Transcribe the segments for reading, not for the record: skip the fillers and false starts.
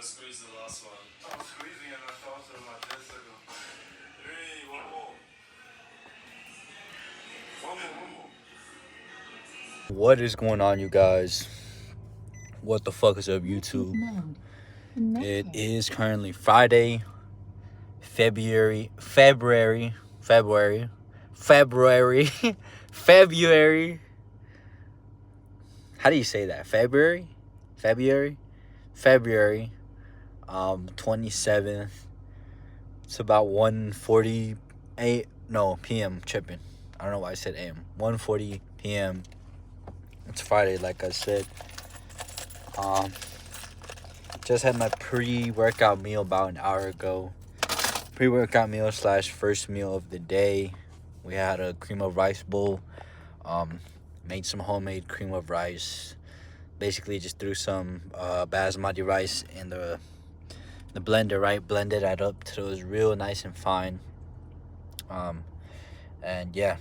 squeeze the last one. I'm squeezing and I thought so my chest ago. Hey, one more. One more. What is going on, you guys? What the fuck is up, YouTube? It is currently Friday, February, February. How do you say that? February, 27th. It's about 1:48. No, p.m. Tripping. I don't know why I said a.m. 1:40 p.m. It's Friday, like I said. Just had my pre-workout meal about an hour ago. Pre-workout meal / first meal of the day. We had a cream of rice bowl. Made some homemade cream of rice. Basically, just threw some basmati rice in the blender, right? Blended it up till it was real nice and fine. And yeah,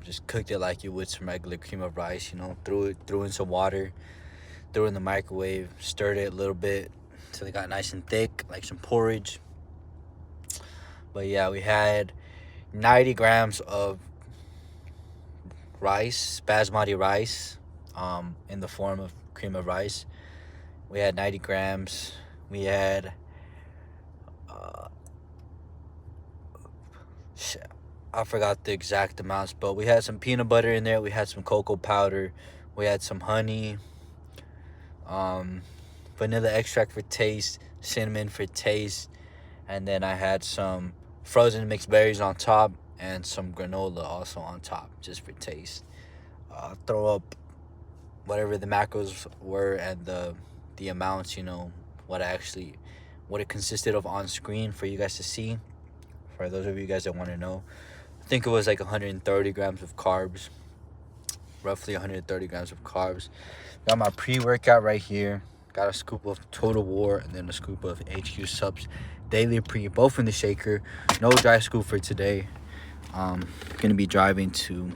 just cooked it like you would some regular cream of rice. Threw in some water, threw it in the microwave, stirred it a little bit till it got nice and thick, like some porridge. But yeah, we had 90 grams of rice, basmati rice, in the form of cream of rice. We had 90 grams. We had I forgot the exact amounts, but we had some peanut butter in there. We had some cocoa powder. We had some honey, vanilla extract for taste, cinnamon for taste, and then I had some frozen mixed berries on top and some granola also on top, just for taste. Throw up whatever the macros were and the amounts, what it consisted of on screen for you guys to see. For those of you guys that want to know, I think it was like 130 grams of carbs, roughly 130 grams of carbs. Got my pre-workout right here. Got a scoop of Total War and then a scoop of HQ Subs Daily Pre, both in the shaker. No dry scoop for today. Gonna be driving to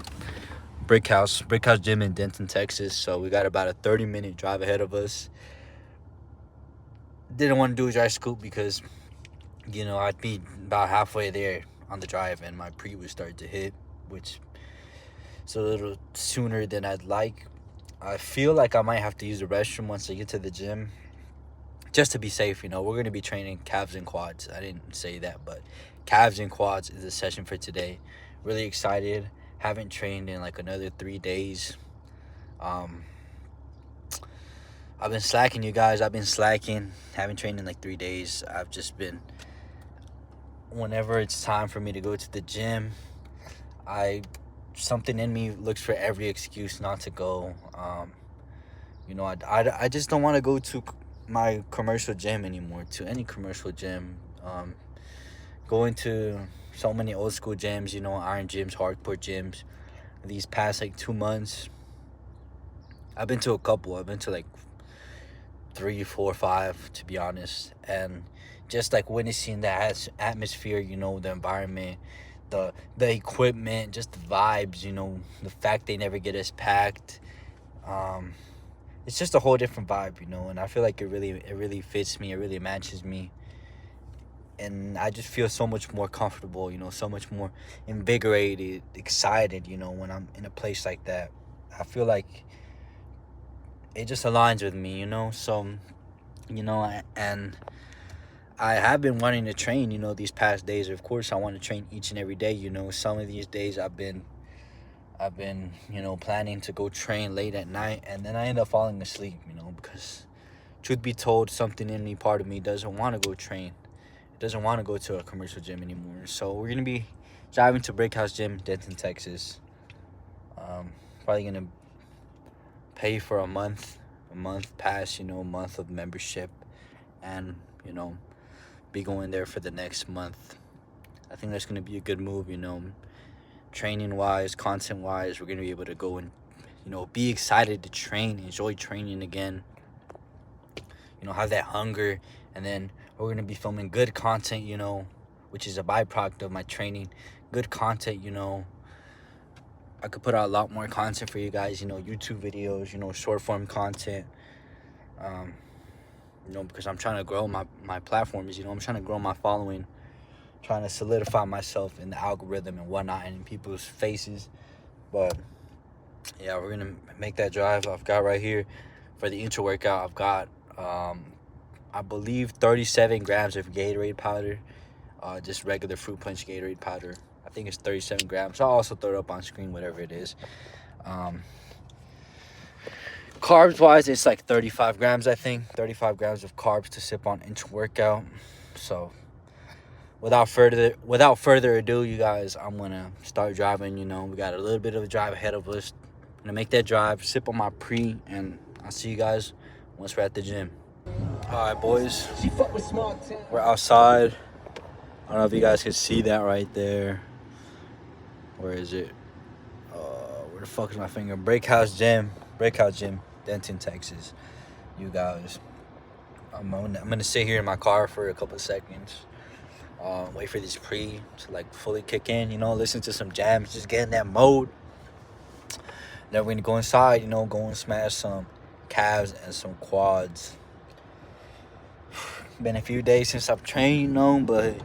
Brick House Gym in Denton, Texas. So we got about a 30-minute drive ahead of us. Didn't want to do a dry scoop because, I'd be about halfway there on the drive and my pre would start to hit, which is a little sooner than I'd like. I feel like I might have to use the restroom once I get to the gym, just to be safe. We're going to be training calves and quads. I didn't say that, but calves and quads is the session for today. Really excited. Haven't trained in like another 3 days. I've been slacking, you guys. Haven't trained in like 3 days. I've just been, whenever it's time for me to go to the gym, something in me looks for every excuse not to go. I just don't want to go to my commercial gym anymore, to any commercial gym. Going to so many old school gyms, iron gyms, hardcore gyms. These past like 2 months, I've been to a couple. I've been to like 3, 4, 5, to be honest. And just like witnessing the atmosphere, the environment, the equipment, just the vibes, the fact they never get us packed. It's just a whole different vibe, and I feel like it really fits me. It really matches me. And I just feel so much more comfortable, so much more invigorated, excited, when I'm in a place like that. I feel like it just aligns with me, So, and I have been wanting to train, these past days. Of course, I want to train each and every day, Some of these days I've been, planning to go train late at night, and then I end up falling asleep, because truth be told, something in me, part of me, doesn't want to go train. It doesn't want to go to a commercial gym anymore. So we're going to be driving to Brick House Gym, Denton, Texas. Probably going to pay for a month pass, month of membership, and, be going there for the next month. I think that's going to be a good move, training wise, content wise. We're going to be able to go and, be excited to train, enjoy training again, have that hunger. And then we're going to be filming good content, which is a byproduct of my training. Good content, I could put out a lot more content for you guys, YouTube videos, short form content. You know, because I'm trying to grow my platforms. You know, I'm trying to grow my following, trying to solidify myself in the algorithm and whatnot and in people's faces. But yeah, we're gonna make that drive. I've got right here for the intro workout. I've got I believe 37 grams of Gatorade powder, just regular fruit punch Gatorade powder. I think it's 37 grams. I'll also throw it up on screen, whatever it is. Carbs wise, it's like 35 grams. I think 35 grams of carbs to sip on intro workout. So without further ado, you guys, I'm gonna start driving. You know, we got a little bit of a drive ahead of us. I'm gonna make that drive, sip on my pre, and I'll see you guys once we're at the gym. All right, boys, we're outside. I don't know if you guys can see that right there. Where is it? Where the fuck is my finger? Breakhouse Gym, Denton, Texas. You guys, I'm gonna sit here in my car for a couple of seconds. Wait for this pre to like fully kick in. You know, listen to some jams, just get in that mode. Then we're gonna go inside. You know, go and smash some calves and some quads. Been a few days since I've trained, you know, but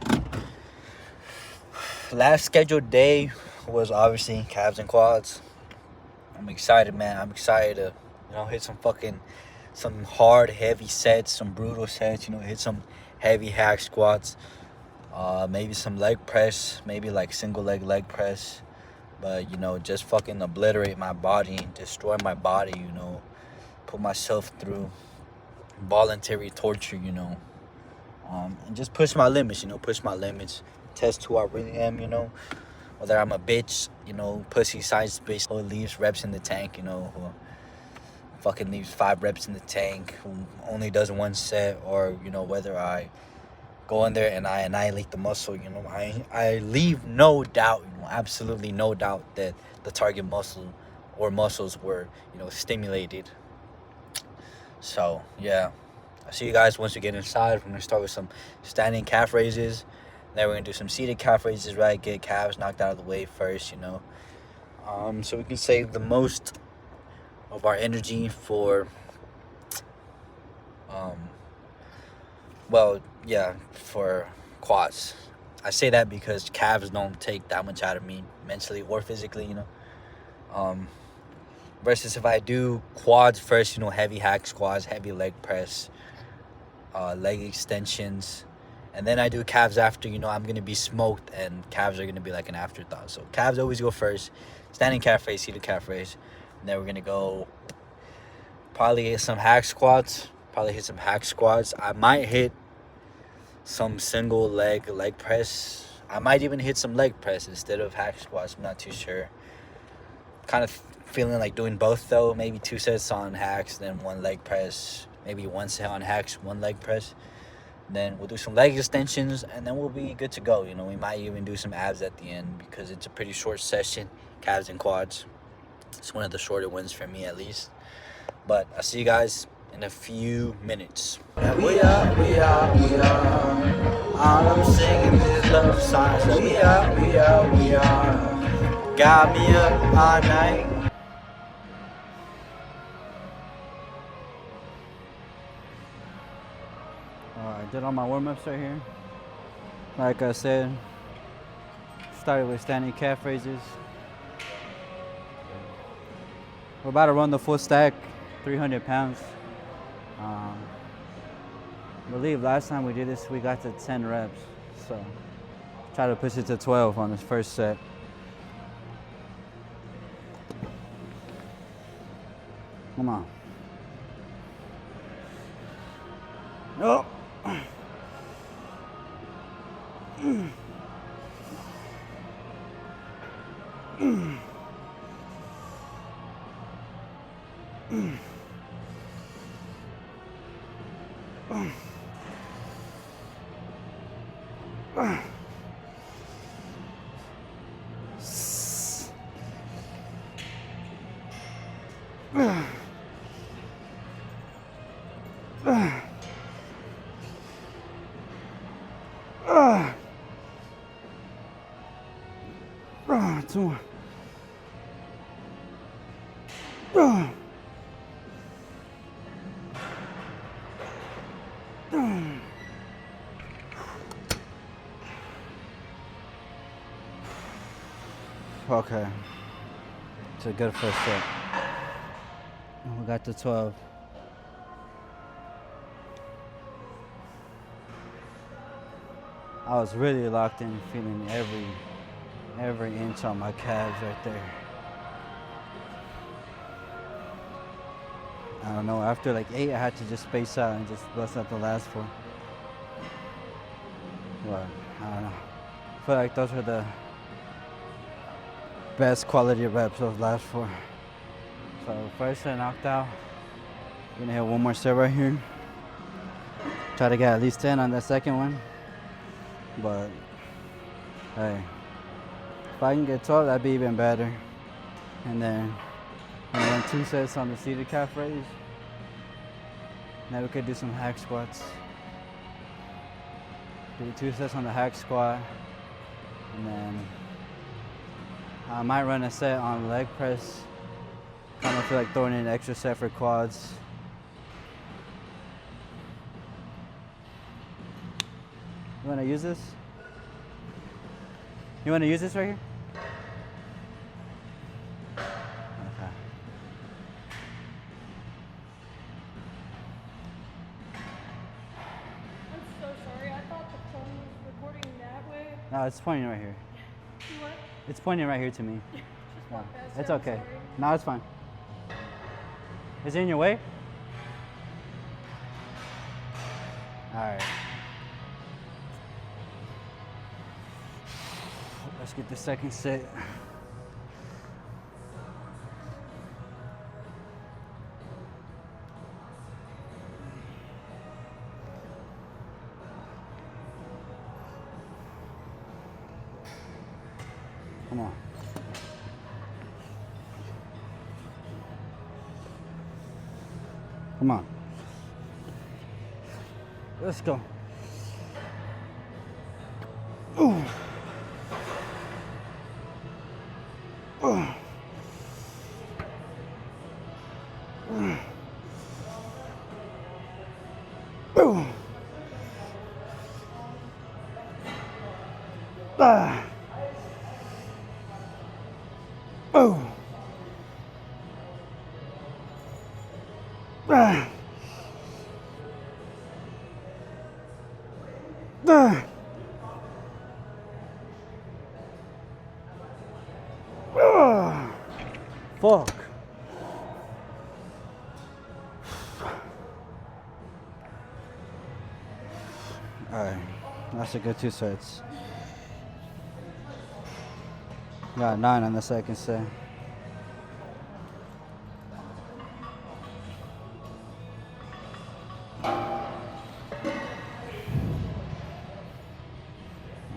last scheduled day was obviously calves and quads. I'm excited, man. I'm excited to, you know, hit some hard, heavy sets, some brutal sets. You know, hit some heavy hack squats, maybe some leg press, maybe like single leg press. But you know, just fucking obliterate my body, destroy my body. You know, put myself through voluntary torture. You know. And just push my limits, you know, test who I really am, you know, whether I'm a bitch, you know, pussy size bitch who leaves reps in the tank, you know, who fucking leaves 5 reps in the tank, who only does 1 set, or, you know, whether I go in there and I annihilate the muscle, you know, I leave no doubt, you know, absolutely no doubt that the target muscle or muscles were, you know, stimulated. So, yeah. I'll see you guys once we get inside. We're going to start with some standing calf raises. Then we're going to do some seated calf raises, right? Get calves knocked out of the way first, you know. So we can save the most of our energy for, for quads. I say that because calves don't take that much out of me mentally or physically, you know. Versus if I do quads first, you know, heavy hack squats, heavy leg press, leg extensions, and then I do calves after, you know, I'm gonna be smoked and calves are gonna be like an afterthought. So calves always go first, standing calf raise, seated calf raise, and then we're gonna go probably hit some hack squats. I might hit some single leg press. I might even hit some leg press instead of hack squats. I'm not too sure. Kind of feeling like doing both though. Maybe 2 sets on hacks, then 1 leg press. Maybe 1 set on hacks, 1 leg press. Then we'll do some leg extensions, and then we'll be good to go. You know, we might even do some abs at the end because it's a pretty short session, calves and quads. It's one of the shorter ones for me, at least. But I'll see you guys in a few minutes. We are. All I'm singing is love songs. We are. Got me up all night. I did all my warm-ups right here. Like I said, started with standing calf raises. We're about to run the full stack, 300 pounds. I believe last time we did this, we got to 10 reps. So try to push it to 12 on this first set. Come on. Oh. Two more. Okay. It's a good first set. We got the 12. I was really locked in, feeling every inch on my calves right there. I don't know, after like 8, I had to just space out and just bust out the last 4. But, I don't know. I feel like those were the best quality reps, those last 4. So first set knocked out. Gonna hit one more set right here. Try to get at least 10 on that second one. But, hey, if I can get 12, that'd be even better. And then I'm gonna run 2 sets on the seated calf raise. Now we could do some hack squats. Do 2 sets on the hack squat. And then I might run a set on leg press. Kind of feel like throwing in an extra set for quads. You wanna use this? You wanna use this right here? Okay. I'm so sorry. I thought the phone was recording that way. No, it's pointing right here. What? It's pointing right here to me. Just No, walk past it's it, I'm okay. sorry. No, it's fine. Is it in your way? All right. Let's get the second set. Come on. Come on. Let's go. Ooh. Ooh. Ooh. Ah. Oh. Ah. Ah. Ah. Fuck. Alright, that's a good 2 sets. Got 9 on the second set. I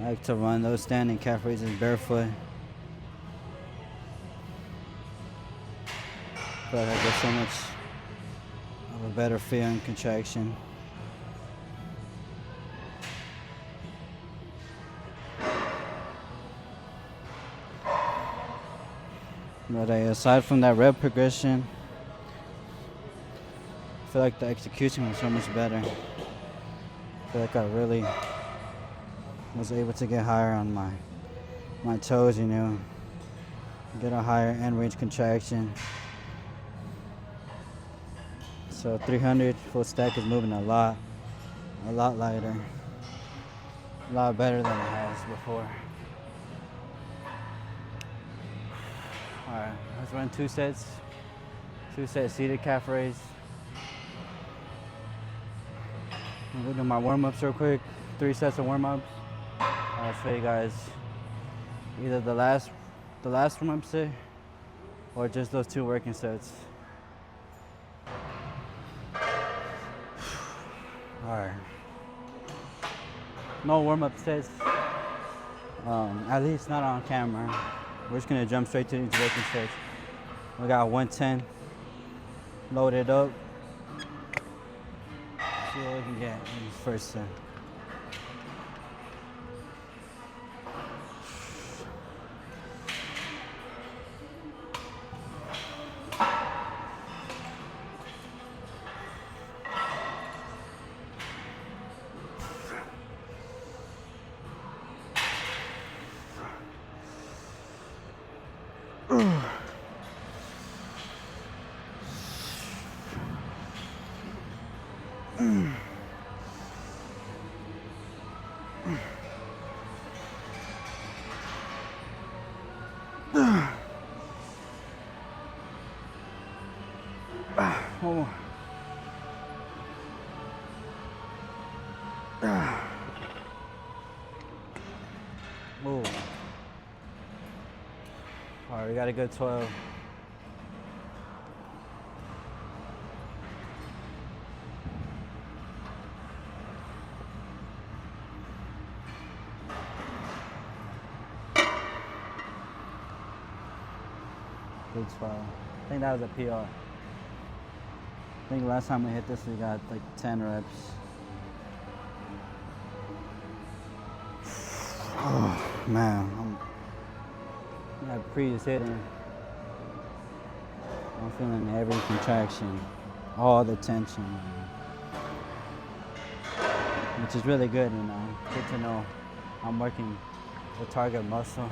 like to run those standing calf raises barefoot. I feel like I get so much of a better feel and contraction. But aside from that rep progression, I feel like the execution was so much better. I feel like I really was able to get higher on my toes, you know, get a higher end range contraction. So 300 full stack is moving a lot lighter, a lot better than it has before. All right, let's run 2 sets. 2 sets seated calf raise. I'm gonna do my warm-ups real quick. 3 sets of warm-ups. I'll show you guys either the last warm-up set or just those 2 working sets. All right. No warm-up sets. At least not on camera. We're just gonna jump straight to these working sets. We got 110 loaded up. See what we can get in this first set. One more. Ooh. All right, we got a good 12. Good 12. I think that was a PR. I think last time we hit this, we got like 10 reps. Oh, man. My pre is hitting. I'm feeling every contraction, all the tension, which is really good, you know. Good to know I'm working the target muscle.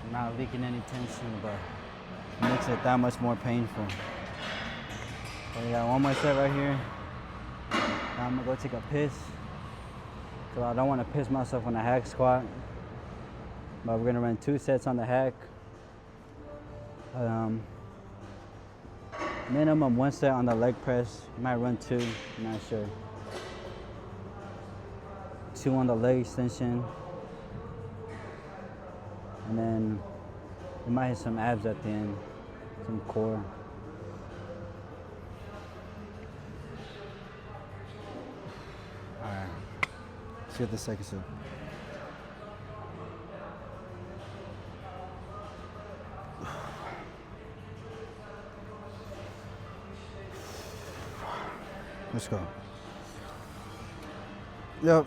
I'm not leaking any tension, but it makes it that much more painful. So we got one more set right here. Now I'm gonna go take a piss. So I don't want to piss myself on a hack squat. But we're gonna run 2 sets on the hack. Minimum 1 set on the leg press. Might run 2, I'm not sure. 2 on the leg extension. And then we might hit some abs at the end, some core. All right, let's get the second set. Let's go. Yep.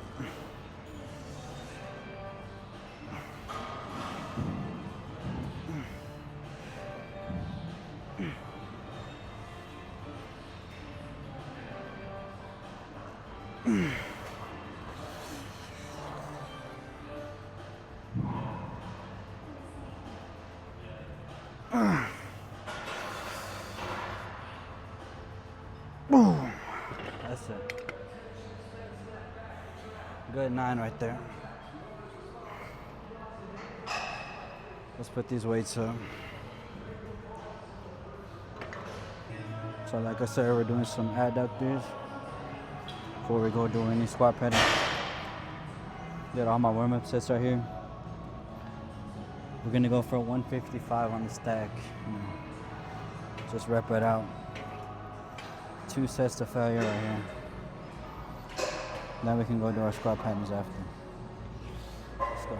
That's it. Good 9 right there. Let's put these weights up. So like I said, we're doing some adductors before we go do any squat pattern. Did all my warm-up sets right here. We're gonna go for 155 on the stack. You know, just rep it out. 2 sets to failure right here. Then we can go do our squat patterns after. Let's go.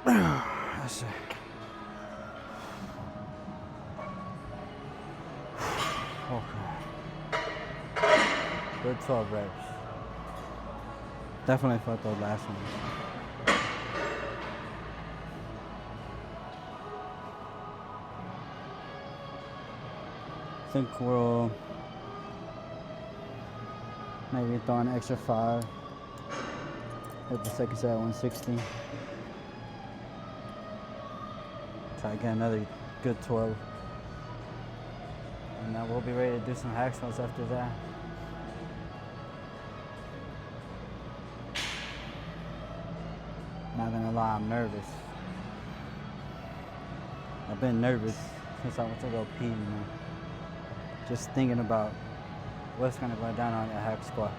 That's it. Okay. Good 12 reps. Definitely felt those last ones. I think we'll maybe throw an extra 5. Hit the second set at 160. Try to get another good 12. And then we'll be ready to do some hack squats after that. Not gonna lie, I'm nervous. I've been nervous since I went to go pee, you know. Just thinking about what's gonna go down on a hack squat.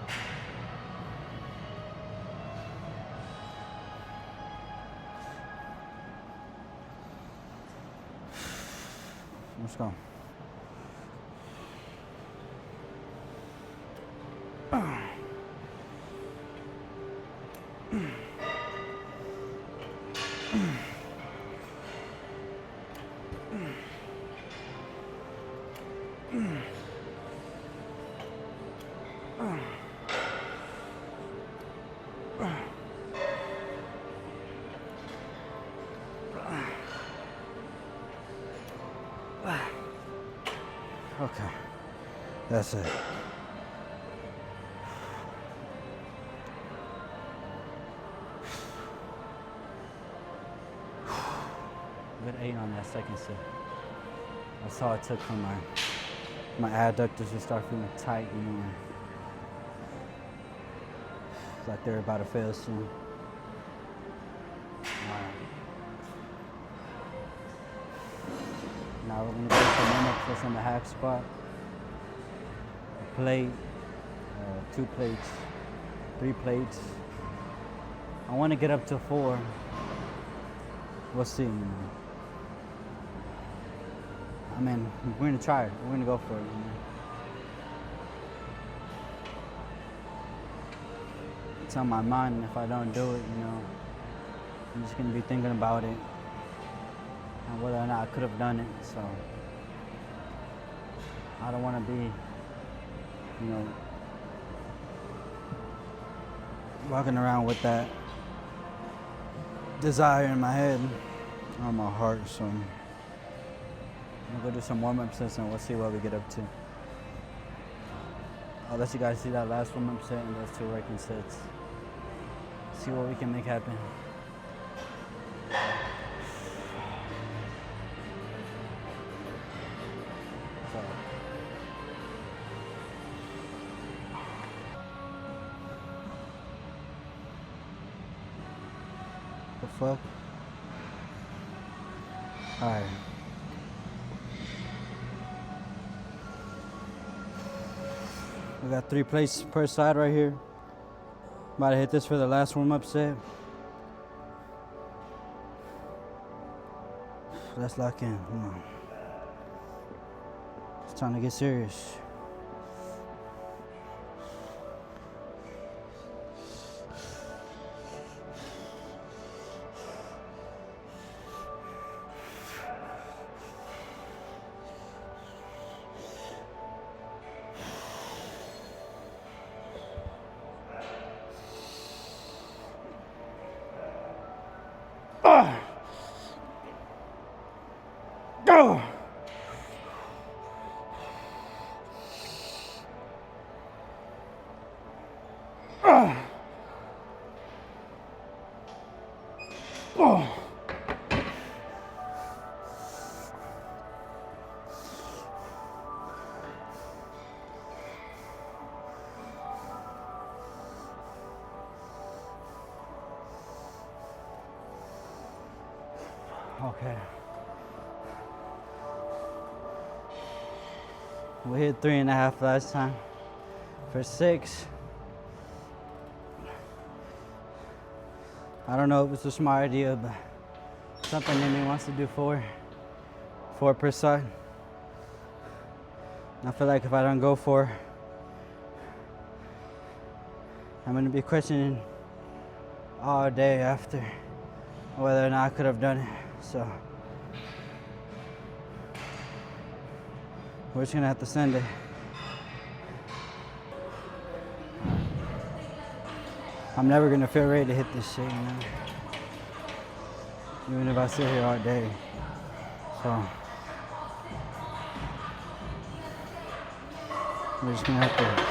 Let's go. Okay, that's it. Good 8 on that second set. That's all it took for my adductors to start feeling tight, you know. It's like they're about to fail soon. Now we're gonna go for warm-ups just on the hack squat. A plate, 2 plates, 3 plates. I want to get up to 4. We'll see. You know. I mean, we're gonna try it. We're gonna go for it. You know. It's on my mind, and if I don't do it, you know, I'm just gonna be thinking about it and whether or not I could have done it. So I don't want to be, you know, walking around with that desire in my head or my heart. So I'm gonna go do some warm-up sets and we'll see what we get up to. I'll let you guys see that last warm-up set and those 2 working sets. See what we can make happen. So, the fuck? Alright. We got 3 plates per side right here. About to hit this for the last warm-up set. Let's lock in. Come on. It's time to get serious. Go! Oh. Okay. We hit 3.5 last time. For 6. I don't know if it's a smart idea, but something in me wants to do 4. 4 per side. I feel like if I don't go 4, I'm gonna be questioning all day after whether or not I could have done it. So we're just gonna have to send it. I'm never gonna feel ready to hit this shit, you know? Even if I sit here all day. So we're just gonna have to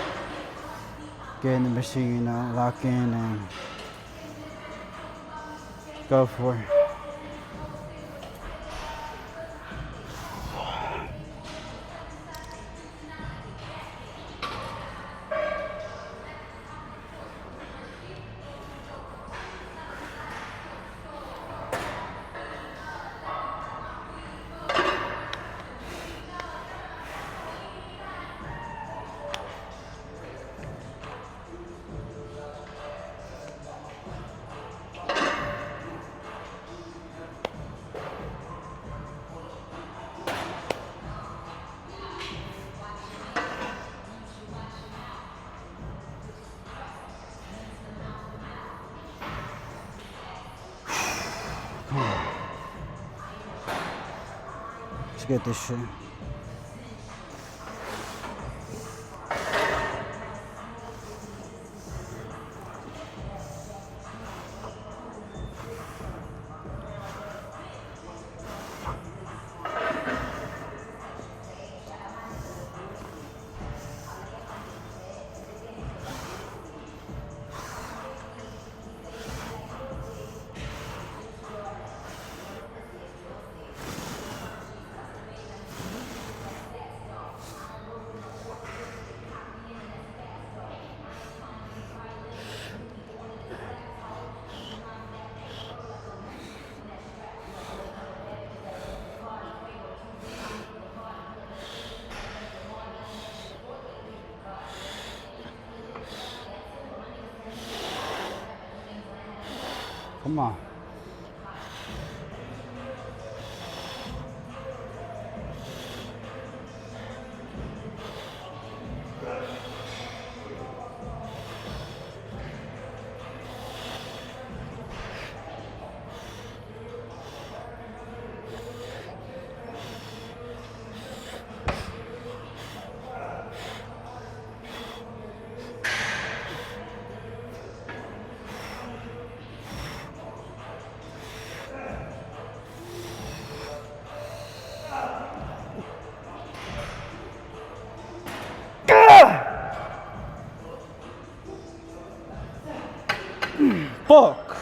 get in the machine, you know, lock in and go for it. get this shit. Come on. Fuck.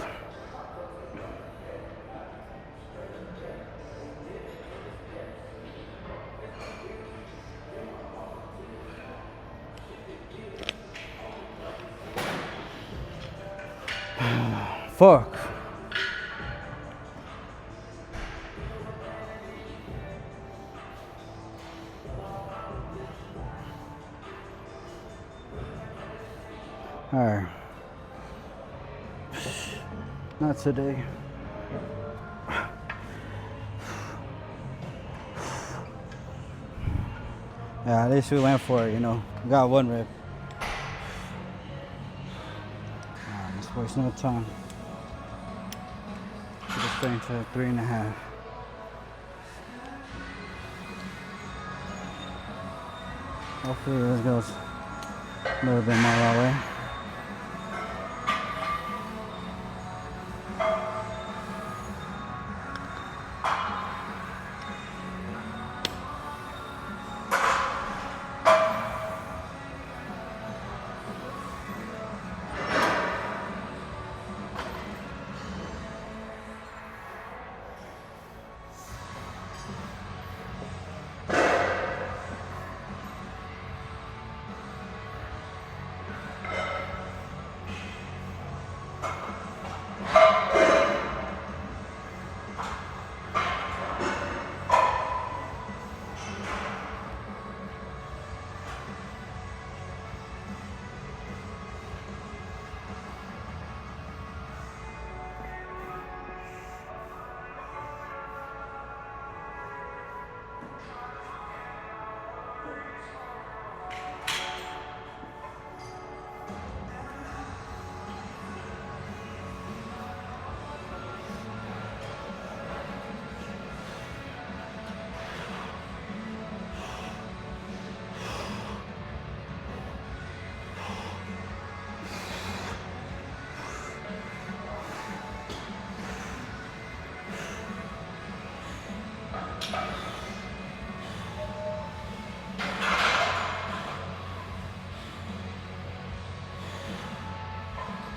Fuck. Alright. Not today. Yeah, at least we went for it, you know. Got one rep. Let's waste no time. Put the strength to 3.5. Hopefully this goes a little bit more that way.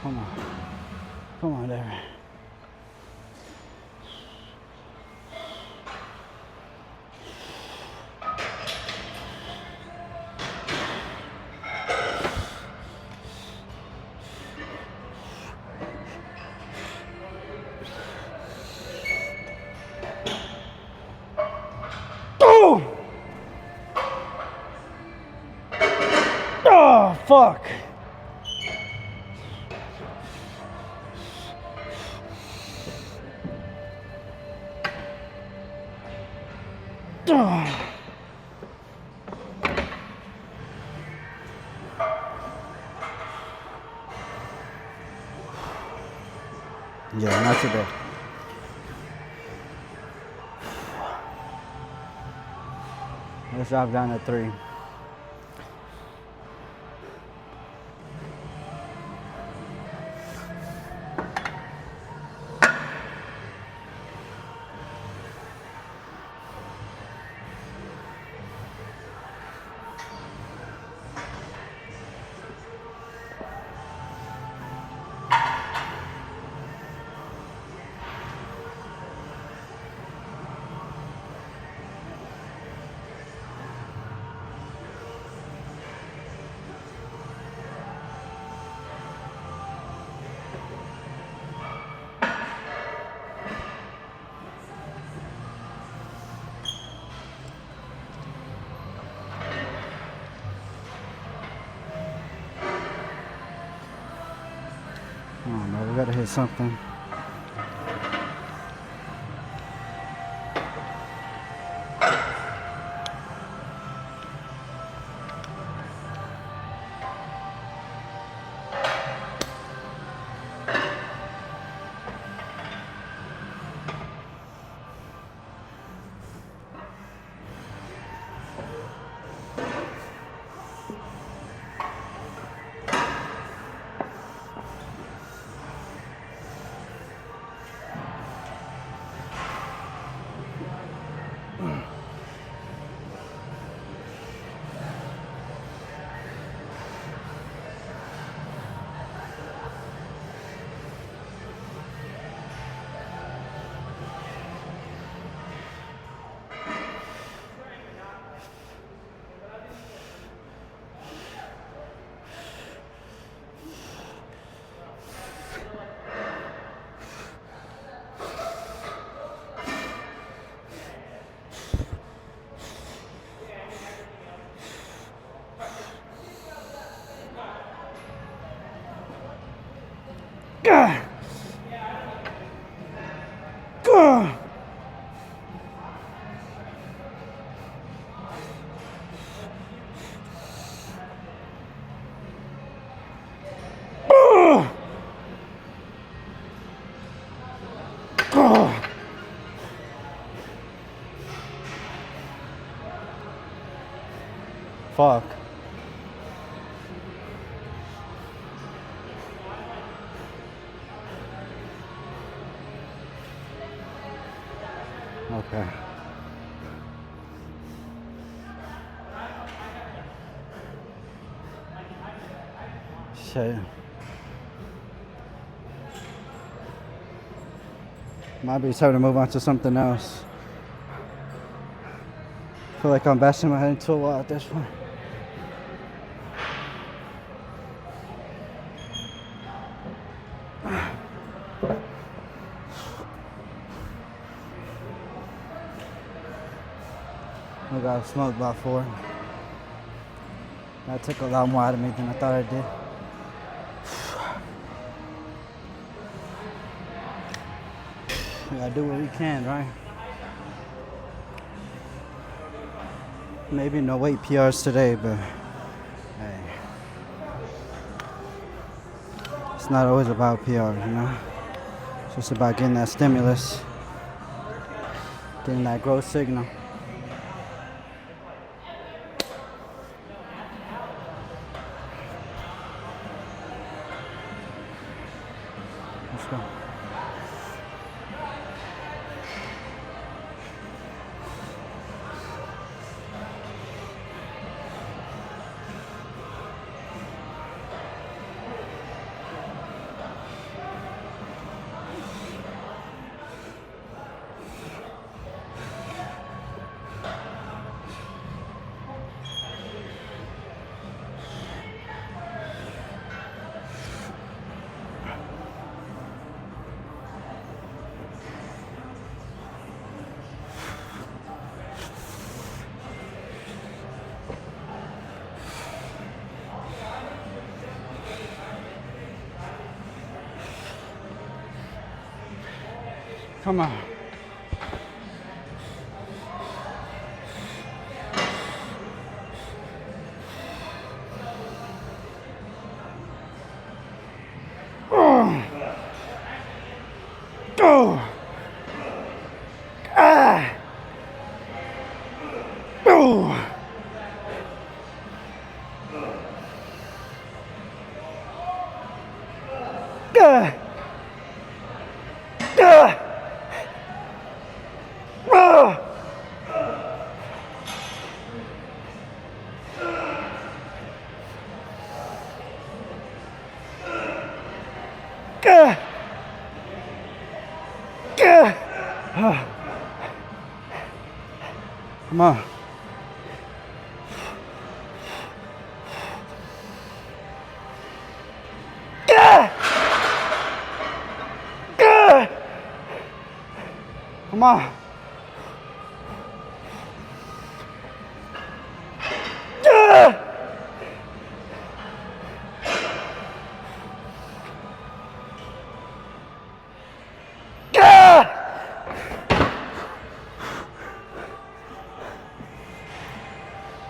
Come on. Come on there. Oh! Oh, fuck. Yeah, not today. Let's drop down to 3. Oh no, we gotta hit something. Gah! Gah! Fuck. Okay. Shit. Might be time to move on to something else. I feel like I'm bashing my head into a wall at this point. I got smoked about 4. That took a lot more out of me than I thought I did. We gotta do what we can, right? Maybe no weight PRs today, but hey, it's not always about PRs, you know? It's just about getting that stimulus, getting that growth signal. Let's go. Come on. Oh. Ah. Oh. Gah! Gah! Ah! Gah! Gah! Ah. Come on. Gah! Gah! Come on. Gah! Gah!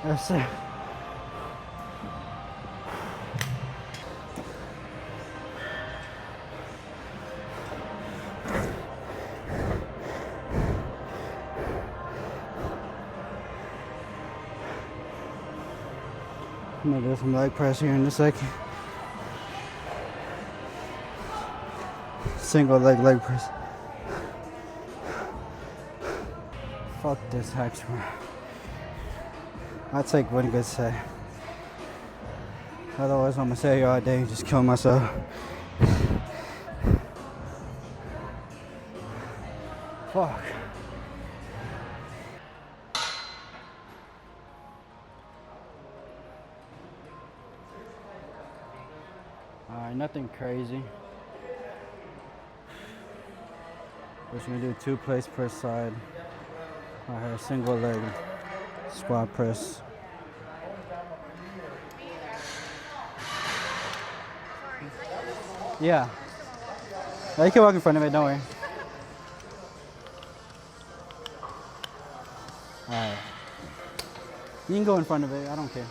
That's it. I'm gonna do some leg press here in a second. Single leg press. Fuck this hex, bro. I'll take one good set. Otherwise, I'm gonna stay here all day and just kill myself. Fuck. Alright, nothing crazy. We're just gonna do 2 plates per side. I have a single leg squat press. Yeah. You can walk in front of it, don't worry. Alright. You can go in front of it, I don't care.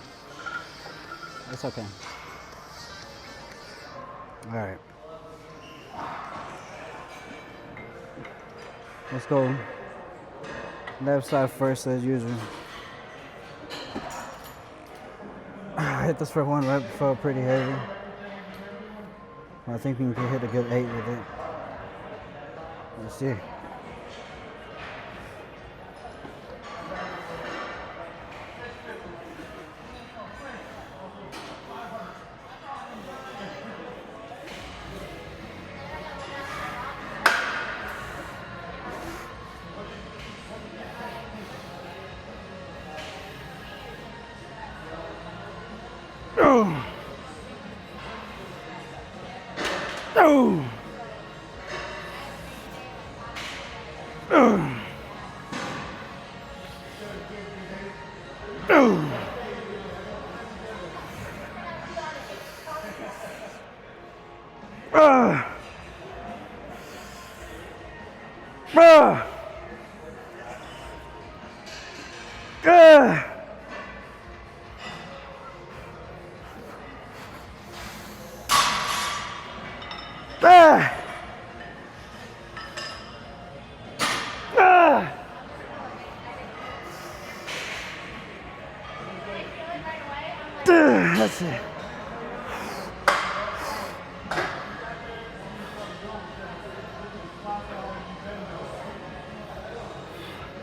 It's okay. Alright. Let's go left side first as usual. I hit this for one rep, felt pretty heavy. I think we can hit a good 8 with it. Let's see. Oh! Oh! Oh! Oh! Ah! Ah! Ah! Ah! Ah! That's it.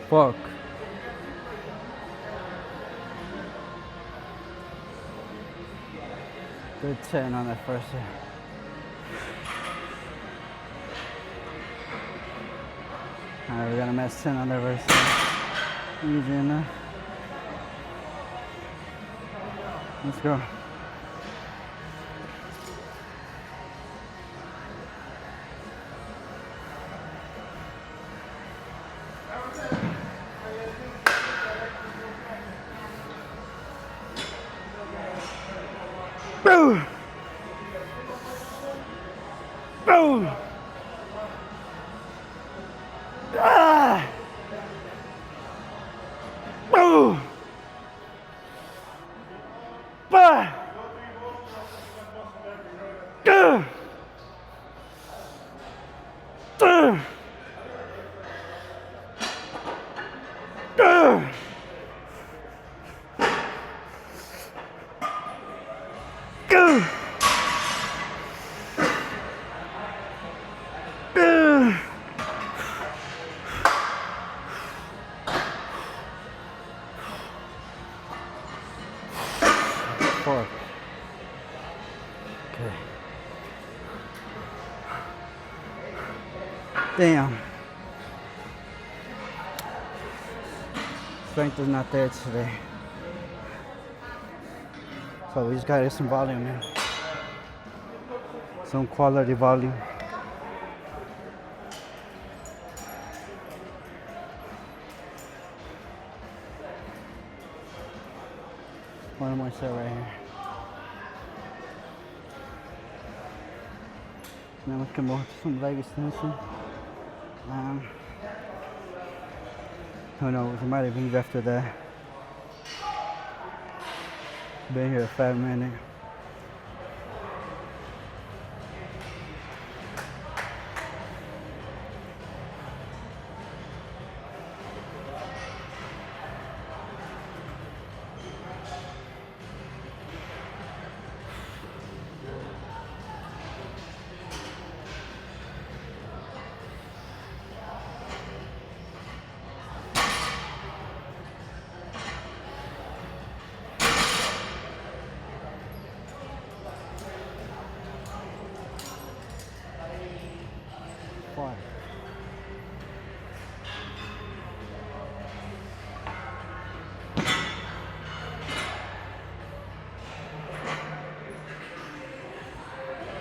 Fuck. Good 10 on that first set. Alright, we're gonna match 10 on that first set. Easy enough. Let's go. Boom! Boom! Ah! Boom! Bah! Gah! Gah! Gah! Gah! Damn. Strength is not there today. So we just gotta get some volume, man. Some quality volume. One more set right here. Now we can move to some leg extension. Who knows, we might even leave after that. Been here a fat minute. Fire.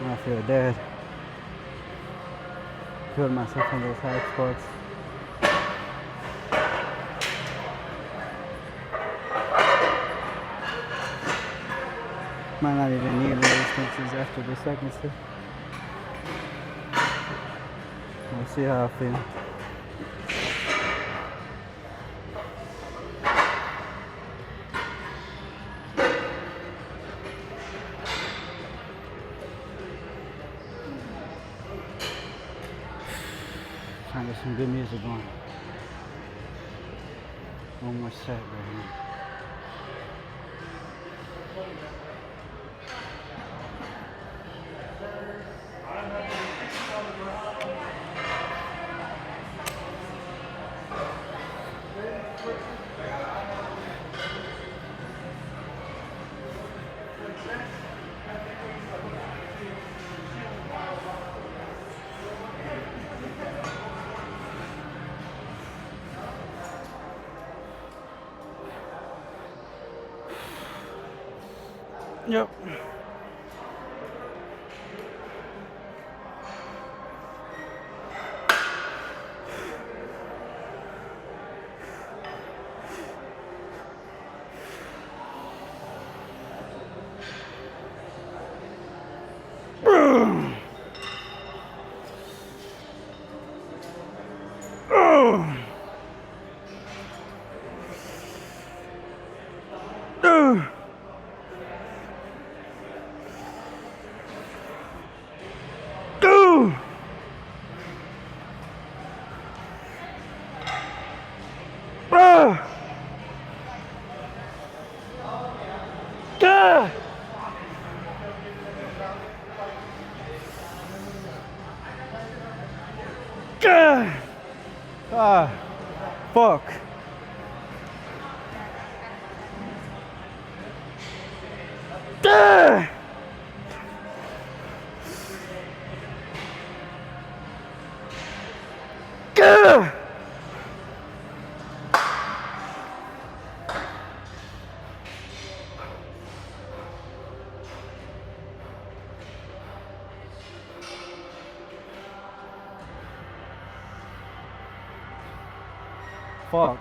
I feel dead. Killed myself on those high spots. Might not even need resistances after the second set. We'll see how I feel. Trying to get some good music going. One more set right here. Yep. Fuck. Fuck.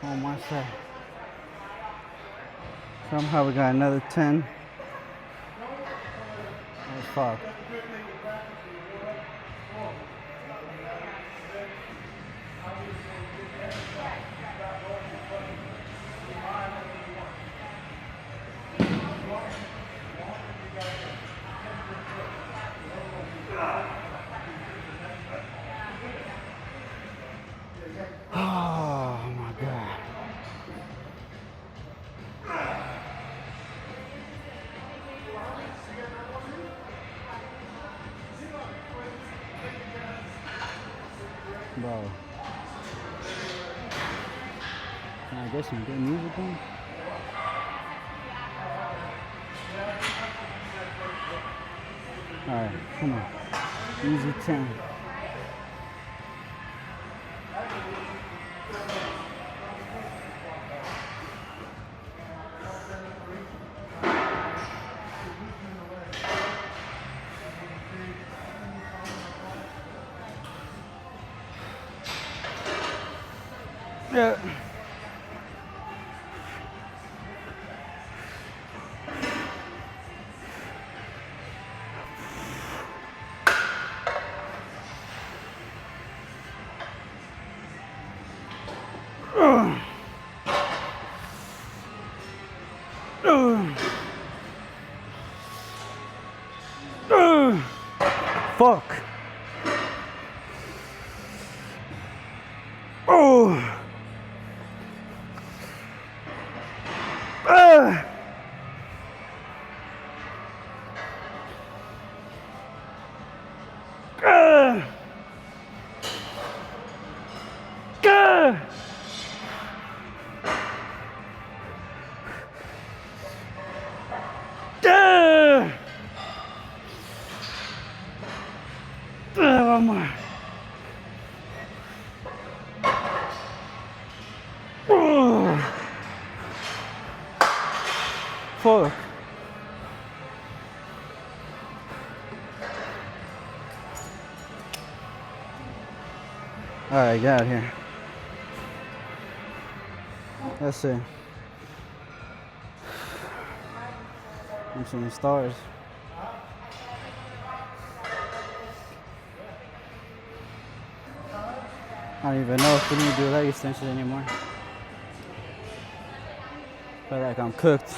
On my side. Somehow we got another 10. Oh, fuck. Oh my God. Bro. Can I get some good music on? Alright, come on. Easy 10. Yeah. Fuck. Oh. One more. Fuck. Alright, get out of here. That's it. I'm seeing stars. I don't even know if we need to do leg extensions anymore. Feel like I'm cooked.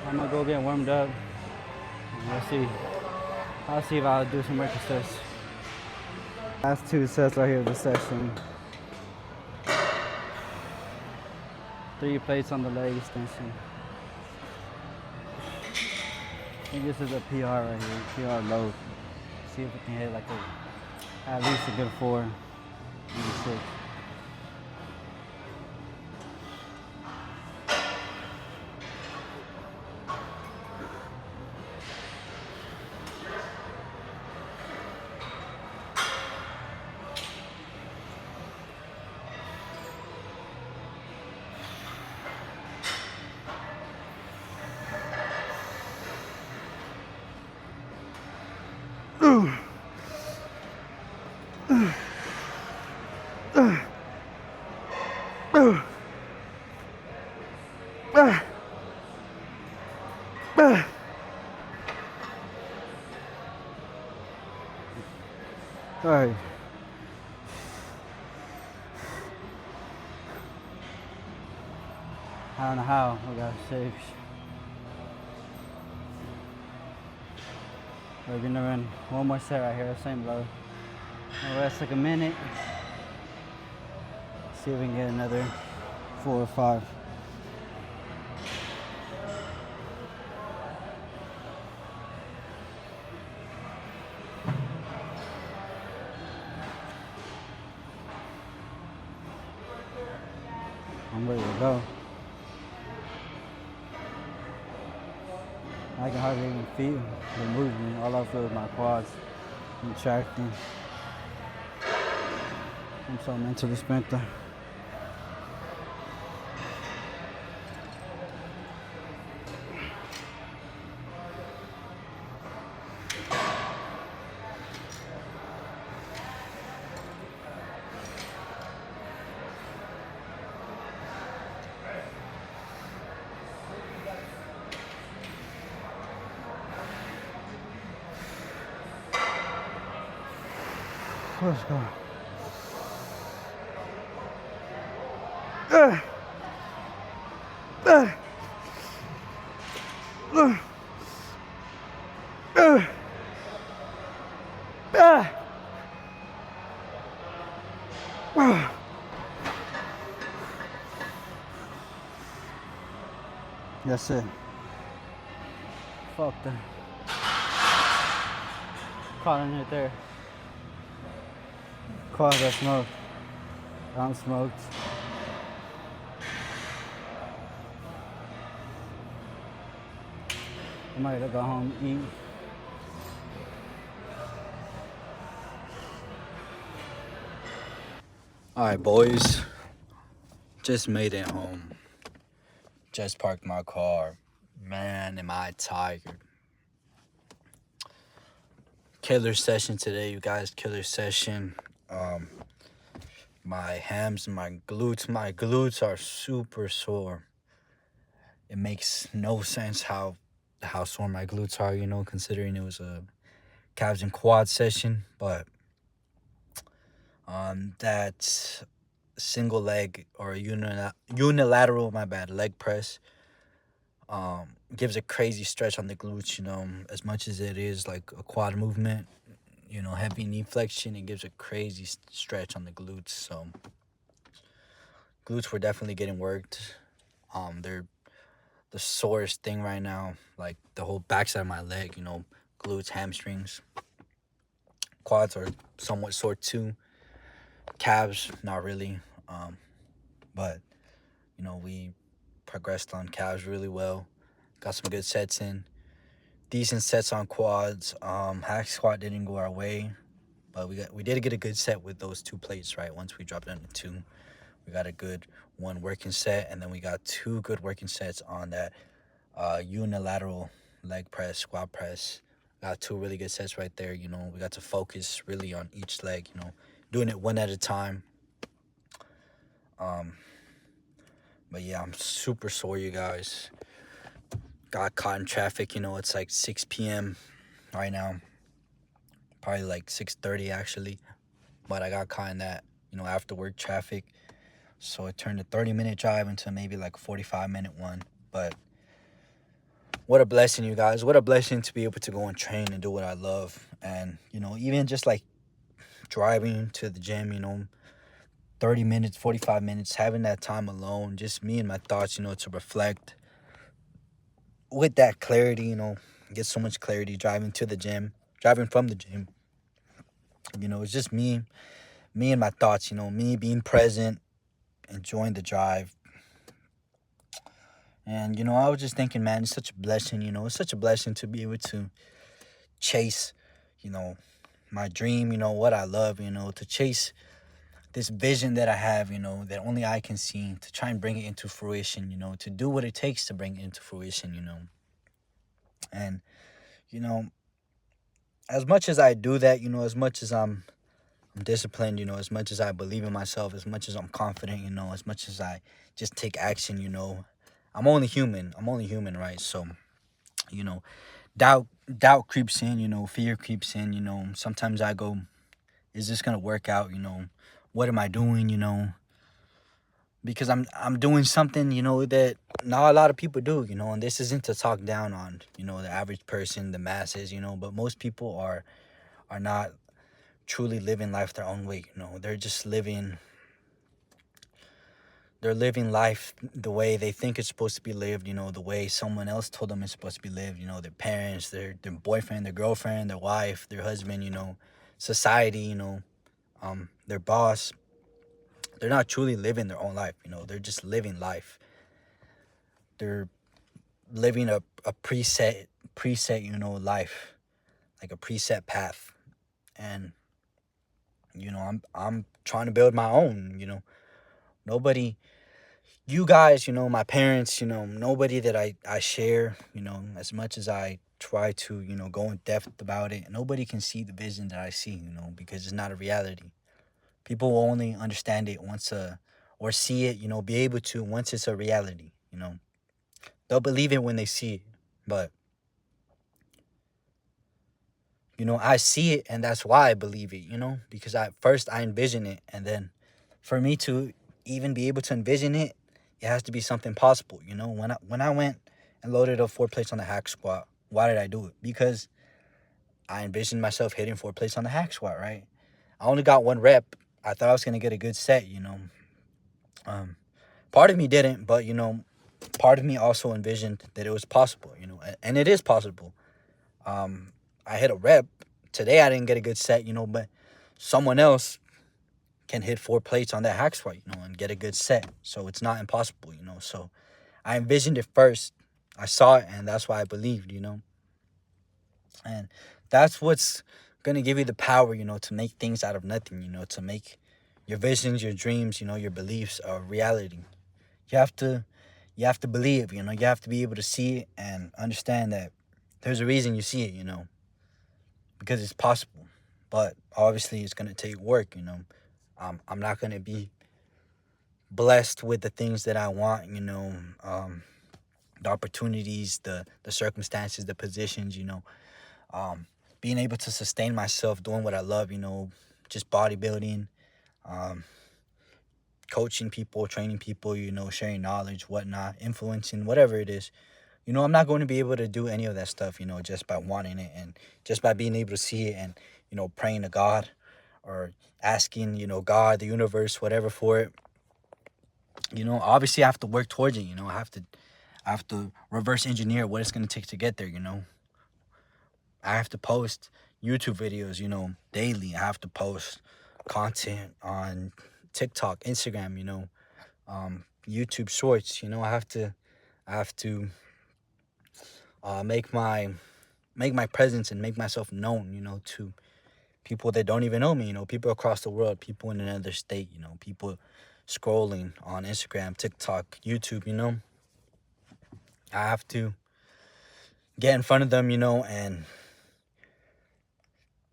I'm gonna go get warmed up. We'll see. I'll see if I'll do some work sets. Last 2 sets right here of the session. 3 plates on the leg extension. I think this is a PR right here, PR load. See if we can hit like at least a good 4, maybe 6. All right. I don't know how we got 6. We're gonna run one more set right here, same load. We'll rest like a minute. See if we can get another 4 or 5. I'm ready to go. I can hardly even feel the movement. All I feel is my quads contracting. I'm so mentally spent though. Let's go. That's it. fuck that. Caught in right there. Caught that smoke. I'm smoked. I might have go home eat. All right, boys. Just made it home. Just parked my car. Man, am I tired. Killer session today, you guys. Killer session. My hams and my glutes are super sore. It makes no sense how sore my glutes are, you know, considering it was a calves and quad session. But that single leg or unilateral, my bad, leg press gives a crazy stretch on the glutes, you know, as much as it is like a quad movement, you know, heavy knee flexion, it gives a crazy stretch on the glutes. So glutes were definitely getting worked. They're the sorest thing right now, like the whole backside of my leg, you know, glutes, hamstrings. Quads are somewhat sore too. Calves, not really. But you know, we progressed on calves really well. Got some good sets in. Decent sets on quads. Hack squat didn't go our way, but we did get a good set with those 2 plates, right? Once we dropped down to 2, we got a good 1 working set, and then we got 2 good working sets on that unilateral leg press, squat press. Got 2 really good sets right there. You know, we got to focus really on each leg. You know, doing it one at a time. But yeah, I'm super sore, you guys. Got caught in traffic. You know, it's like 6 p.m. right now. Probably like 6:30 actually. But I got caught in that, you know, after work traffic. So it turned a 30-minute drive into maybe like a 45-minute one. But what a blessing, you guys. What a blessing to be able to go and train and do what I love. And, you know, even just like driving to the gym, you know, 30 minutes, 45 minutes, having that time alone, just me and my thoughts, you know, to reflect. With that clarity, you know, get so much clarity driving to the gym, driving from the gym. You know, it's just me and my thoughts, you know, me being present, enjoying the drive. And, you know, I was just thinking, man, it's such a blessing, you know, it's such a blessing to be able to chase, you know, my dream, you know, what I love, you know, to chase this vision that I have, you know, that only I can see, to try and bring it into fruition, you know, to do what it takes to bring it into fruition, you know. And, you know, as much as I do that, you know, as much as I'm disciplined, you know, as much as I believe in myself, as much as I'm confident, you know, as much as I just take action, you know, I'm only human, right? So, you know, doubt creeps in, you know, fear creeps in, you know. Sometimes I go, is this gonna work out, you know? What am I doing, you know? Because I'm doing something, you know, that not a lot of people do, you know. And this isn't to talk down on, you know, the average person, the masses, you know, but most people are not truly living life their own way, you know. They're living life the way they think it's supposed to be lived, you know, the way someone else told them it's supposed to be lived, you know, their parents, their boyfriend, their girlfriend, their wife, their husband, you know, society, you know, their boss. They're not truly living their own life, you know. They're just living life. They're living a preset, you know, life, like a preset path. And, you know, I'm trying to build my own, you know. Nobody, you guys, you know, my parents, you know, nobody that I share, you know, as much as I try to, you know, go in depth about it, nobody can see the vision that I see, you know, because it's not a reality. People will only understand it or see it, you know, be able to once it's a reality, you know. They'll believe it when they see it, but, you know, I see it, and that's why I believe it, you know, because first I envision it, and then for me to even be able to envision it, it has to be something possible, you know. When I went and loaded up 4 plates on the hack squat, why did I do it? Because I envisioned myself hitting 4 plates on the hack squat, right? I only got 1 rep. I thought I was gonna get a good set, you know. Part of me didn't, but, you know, part of me also envisioned that it was possible, you know, and it is possible. I hit a rep. Today I didn't get a good set, you know, but someone else can hit 4 plates on that hack squat, you know, and get a good set. So it's not impossible, you know. So I envisioned it first. I saw it, and that's why I believed, you know. And that's what's going to give you the power, you know, to make things out of nothing, you know, to make your visions, your dreams, you know, your beliefs a reality. You have to believe, you know. You have to be able to see it and understand that there's a reason you see it, you know, because it's possible. But obviously it's going to take work, you know. I'm not going to be blessed with the things that I want, you know, the opportunities, the circumstances, the positions, you know, being able to sustain myself doing what I love, you know, just bodybuilding, um, coaching people, training people, you know, sharing knowledge, whatnot, influencing, whatever it is. You know, I'm not going to be able to do any of that stuff, you know, just by wanting it and just by being able to see it and, you know, praying to God or asking, you know, God, the universe, whatever for it. You know, obviously I have to work towards it, you know. I have to reverse engineer what it's going to take to get there, you know. I have to post YouTube videos, you know, daily. I have to post content on TikTok, Instagram, you know, YouTube Shorts. You know, I have to make my presence and make myself known, you know, to people that don't even know me. You know, people across the world, people in another state. You know, people scrolling on Instagram, TikTok, YouTube. You know, I have to get in front of them, you know, and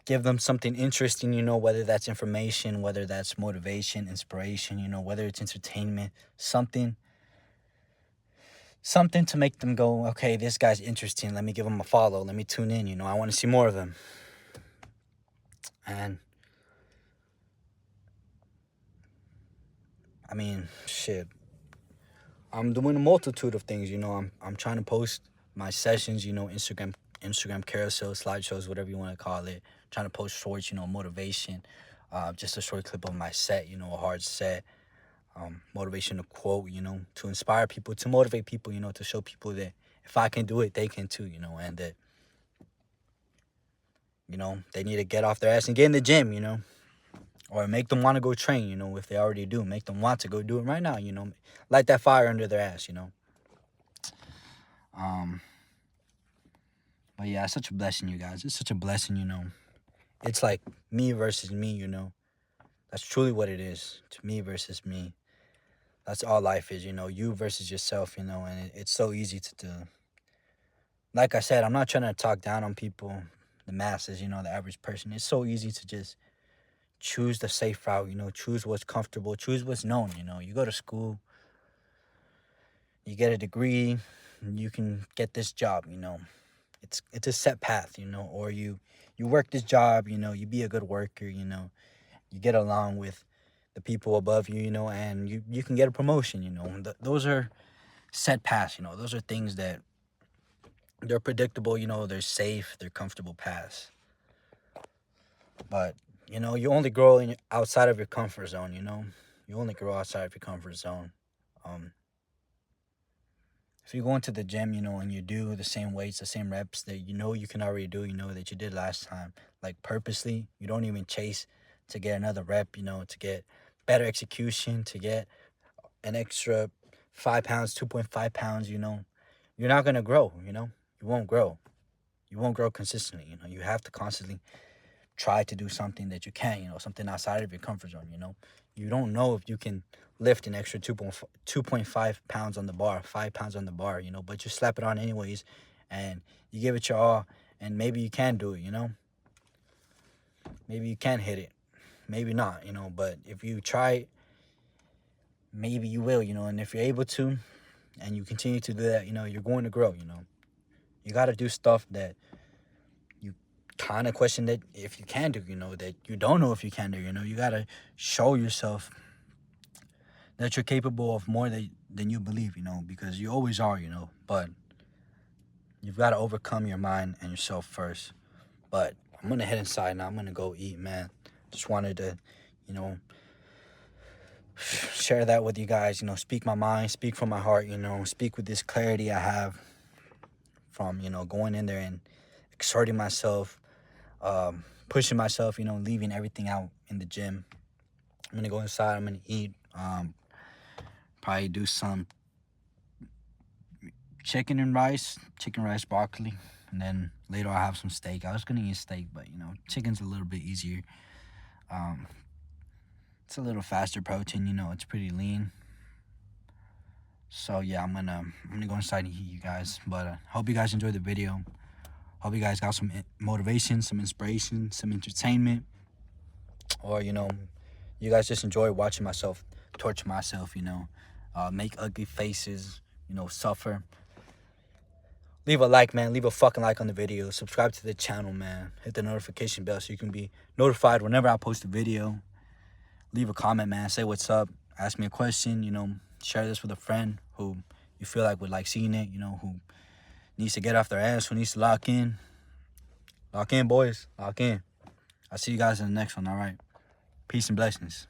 give them something interesting, you know, whether that's information, whether that's motivation, inspiration, you know, whether it's entertainment, something to make them go, okay, this guy's interesting. Let me give him a follow. Let me tune in, you know. I want to see more of him. And I mean, shit. I'm doing a multitude of things, you know. I'm trying to post my sessions, you know, Instagram carousel, slideshows, whatever you want to call it. Trying to post shorts, you know, motivation, just a short clip of my set, you know, a hard set, motivational quote, you know, to inspire people, to motivate people, you know, to show people that if I can do it, they can too, you know, and that, you know, they need to get off their ass and get in the gym, you know, or make them want to go train, you know, if they already do, make them want to go do it right now, you know, light that fire under their ass, you know. But yeah, it's such a blessing, you guys. It's such a blessing, you know. It's like me versus me, you know. That's truly what it is. To me versus me. That's all life is, you know. You versus yourself, you know. And it's so easy to do. Like I said, I'm not trying to talk down on people, the masses, you know, the average person. It's so easy to just choose the safe route, you know. Choose what's comfortable. Choose what's known, you know. You go to school. You get a degree. You can get this job, you know. It's a set path, you know, or you work this job, you know, you be a good worker, you know, you get along with the people above you, you know, and you can get a promotion, you know. Those are set paths, you know. Those are things that they're predictable, you know, they're safe, they're comfortable paths. But, you know, you only grow outside of your comfort zone, you know. You only grow outside of your comfort zone. Um, If you go into the gym, you know, and you do the same weights, the same reps that you know you can already do, you know, that you did last time, like purposely, you don't even chase to get another rep, you know, to get better execution, to get an extra 5 pounds, 2.5 pounds, you know, you're not going to grow, you know, you won't grow. You won't grow consistently, you know, you have to constantly try to do something that you can, you know, something outside of your comfort zone, you know. You don't know if you can lift an extra 2.5 pounds on the bar, 5 pounds on the bar, you know, but you slap it on anyways and you give it your all and maybe you can do it, you know. Maybe you can hit it, maybe not, you know, but if you try it, maybe you will, you know, and if you're able to and you continue to do that, you know, you're going to grow, you know. You got to do stuff that you kind of question that if you can do, you know, that you don't know if you can do, you know. You got to show yourself that you're capable of more than you believe, you know, because you always are, you know, but you've got to overcome your mind and yourself first. But I'm going to head inside now. I'm going to go eat, man. Just wanted to, you know, share that with you guys. You know, speak my mind, speak from my heart. You know, speak with this clarity I have from, you know, going in there and exerting myself, pushing myself, you know, leaving everything out in the gym. I'm gonna go inside, I'm gonna eat, probably do some chicken rice, broccoli, and then later I'll have some steak. I was gonna eat steak, but you know, chicken's a little bit easier. It's a little faster protein, you know, it's pretty lean. So yeah, I'm gonna go inside and eat, you guys. But hope you guys enjoyed the video. Hope you guys got some motivation, some inspiration, some entertainment, or you know, you guys just enjoy watching myself torture myself. You know, make ugly faces. You know, suffer. Leave a like, man. Leave a fucking like on the video. Subscribe to the channel, man. Hit the notification bell so you can be notified whenever I post a video. Leave a comment, man. Say what's up. Ask me a question. You know, share this with a friend who you feel like would like seeing it. You know, who needs to get off their ass, who needs to lock in. Lock in, boys. Lock in. I'll see you guys in the next one, all right? Peace and blessings.